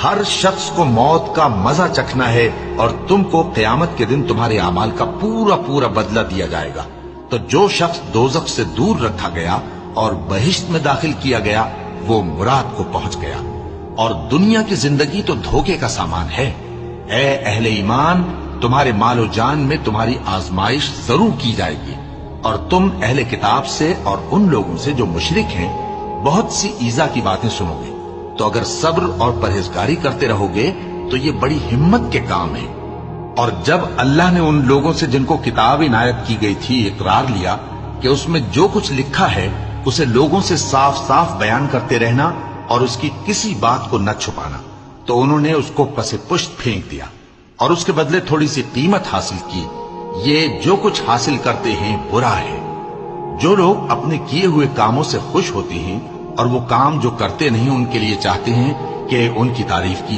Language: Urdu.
ہر شخص کو موت کا مزہ چکھنا ہے اور تم کو قیامت کے دن تمہارے اعمال کا پورا پورا بدلہ دیا جائے گا۔ تو جو شخص دوزخ سے دور رکھا گیا اور بہشت میں داخل کیا گیا وہ مراد کو پہنچ گیا، اور دنیا کی زندگی تو دھوکے کا سامان ہے۔ اے اہل ایمان، تمہارے مال و جان میں تمہاری آزمائش ضرور کی جائے گی، اور تم اہل کتاب سے اور ان لوگوں سے جو مشرک ہیں بہت سی ایذا کی باتیں سنو گے۔ تو اگر صبر اور پرہیزگاری کرتے رہو گے تو یہ بڑی ہمت کے کام ہے۔ اور جب اللہ نے ان لوگوں سے جن کو کتاب عنایت کی گئی تھی اقرار لیا کہ اس میں جو کچھ لکھا ہے اسے لوگوں سے صاف صاف بیان کرتے رہنا اور اس کی کسی بات کو نہ چھپانا، تو انہوں نے اس کو پس پشت پھینک دیا اور اس کے بدلے تھوڑی سی قیمت حاصل کی۔ یہ جو کچھ حاصل کرتے ہیں برا ہے۔ جو لوگ اپنے کیے ہوئے کاموں سے خوش ہوتے ہیں اور وہ کام جو کرتے نہیں ان کے لیے چاہتے ہیں کہ ان کی تعریف کی